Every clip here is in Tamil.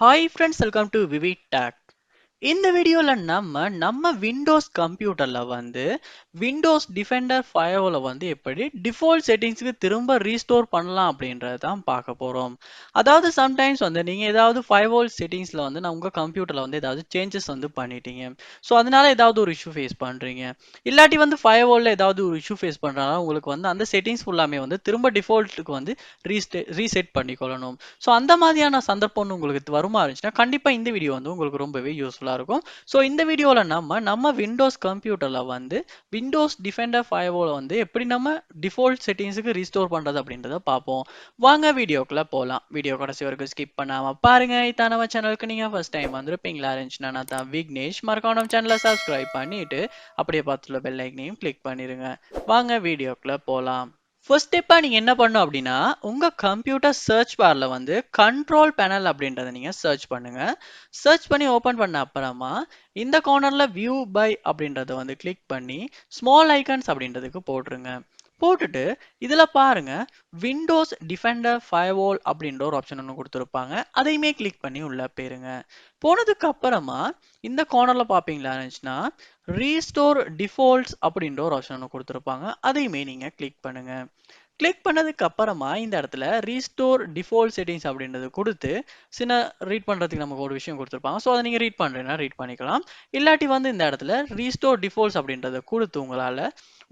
Hi friends, welcome to VividTech. இந்த வீடியோல நம்ம விண்டோஸ் கம்ப்யூட்டர்ல விண்டோஸ் டிஃபெண்டர் ஃபயர்வாலை எப்படி டிஃபால்ட் செட்டிங்ஸ்க்கு திரும்ப ரீஸ்டோர் பண்ணலாம் அப்படின்றத தான் பார்க்க போறோம். அதாவது சம்டைம்ஸ் நீங்க ஏதாவது ஃபயர்வால் செட்டிங்ஸ்ல நான் உங்க கம்ப்யூட்டர்ல ஏதாவது சேஞ்சஸ் பண்ணிட்டீங்க. ஸோ அதனால ஏதாவது ஒரு இஷ்யூ ஃபேஸ் பண்றீங்க. இல்லாட்டி ஃபயர்வால்ல ஏதாவது ஒரு இஷ்யூ ஃபேஸ் பண்றதுனால உங்களுக்கு அந்த செட்டிங்ஸ் ஃபுல்லாமே திரும்ப டிஃபால்ட்டுக்கு ரீசெட் பண்ணிக்கொள்ளணும். ஸோ அந்த மாதிரியான சந்தர்ப்பம் உங்களுக்கு வருமா இருந்துச்சுன்னா கண்டிப்பா இந்த வீடியோ உங்களுக்கு ரொம்பவே யூஸ்ஃபுல்லா இருக்கும். ஸோ இந்த வீடியோவில் நம்ம விண்டோஸ் கம்ப்யூட்டரில் விண்டோஸ் டிஃபெண்டர் ஃபயர்வாலை எப்படி நம்ம டிஃபால்ட் செட்டிங்ஸுக்கு ரீஸ்டோர் பண்ணுறது அப்படின்றத பார்ப்போம். வாங்க வீடியோக்குள்ளே போகலாம். வீடியோ கடைசி வரைக்கும் ஸ்கிப் பண்ணாமல் பாருங்க. இதான் நம்ம சேனலுக்கு நீங்கள் ஃபர்ஸ்ட் டைம் வந்திருப்பீங்களா இருந்துச்சுன்னா நான் தான் விக்னேஷ். மறக்காம நம்ம சேனலை சப்ஸ்கிரைப் பண்ணிட்டு அப்படியே பார்த்துள்ள பெல் ஐக்கனையும் கிளிக் பண்ணிடுங்க. வாங்க வீடியோக்குள்ளே போகலாம். ஃபர்ஸ்ட் ஸ்டெப்பா நீங்க என்ன பண்ணணும் அப்படின்னா உங்க கம்ப்யூட்டர் சர்ச் பார்ல கண்ட்ரோல் பேனல் அப்படின்றத நீங்க சர்ச் பண்ணுங்க. சர்ச் பண்ணி ஓபன் பண்ண அப்புறமா இந்த கார்னர்ல வியூ பை அப்படின்றத கிளிக் பண்ணி ஸ்மால் ஐக்கன்ஸ் அப்படின்றதுக்கு போட்டுருங்க. போட்டுட்டு இதுல பாருங்க விண்டோஸ் டிஃபெண்டர் ஃபயர்வால் அப்படின்ற ஒரு ஆப்ஷன் ஒன்று கொடுத்துருப்பாங்க. அதையுமே கிளிக் பண்ணி உள்ள போயிருங்க. போனதுக்கு அப்புறமா இந்த கார்னர்ல பாப்பீங்களா இருந்துச்சுன்னா ரீஸ்டோர் டிஃபால்ட்ஸ் அப்படின்ற ஒரு ஆப்ஷன் ஒன்று கொடுத்துருப்பாங்க. அதையுமே நீங்க கிளிக் பண்ணுங்க. கிளிக் பண்ணதுக்கு அப்புறமா இந்த இடத்துல ரீஸ்டோர் டிஃபால்ட் செட்டிங்ஸ் அப்படின்றது கொடுத்து சின்ன ரீட் பண்றதுக்கு நமக்கு ஒரு விஷயம் கொடுத்துருப்பாங்க. ஸோ அதை நீங்க ரீட் பண்றீங்கன்னா ரீட் பண்ணிக்கலாம். இல்லாட்டி இந்த இடத்துல ரீஸ்டோர் டிஃபால்ட்ஸ் அப்படின்றத கொடுத்து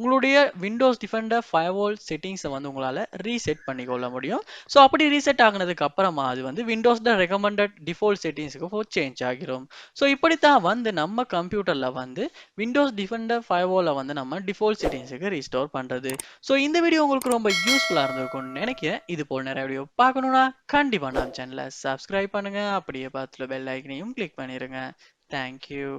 உங்களுடைய விண்டோஸ் டிஃபெண்டர் ஃபயர்வால் செட்டிங்ஸை உங்களால ரீசெட் பண்ணிக்கொள்ள முடியும். ஸோ அப்படி ரீசெட் ஆகினதுக்கு அப்புறமா அது விண்டோஸ் ரெக்கமெண்டட் டிஃபால்ட் செட்டிங்ஸுக்கு சேஞ்ச் ஆகிரும். ஸோ இப்படித்தான் நம்ம கம்ப்யூட்டர்ல விண்டோஸ் டிஃபெண்டர் ஃபயர்வாலை நம்ம டிஃபால்ட் செட்டிங்ஸுக்கு ரீஸ்டோர் பண்றது. ஸோ இந்த வீடியோ உங்களுக்கு ரொம்ப யூஸ்ஃபுல்லா இருந்திருக்கும்னு நினைக்கிறேன். இது போல் நிறைய வீடியோ பார்க்கணும்னா கண்டிப்பா நம்ம சேனலை சப்ஸ்கிரைப் பண்ணுங்க. அப்படியே பார்த்துல பெல் ஐக்கனையும் கிளிக் பண்ணிருங்க. தேங்க்யூ.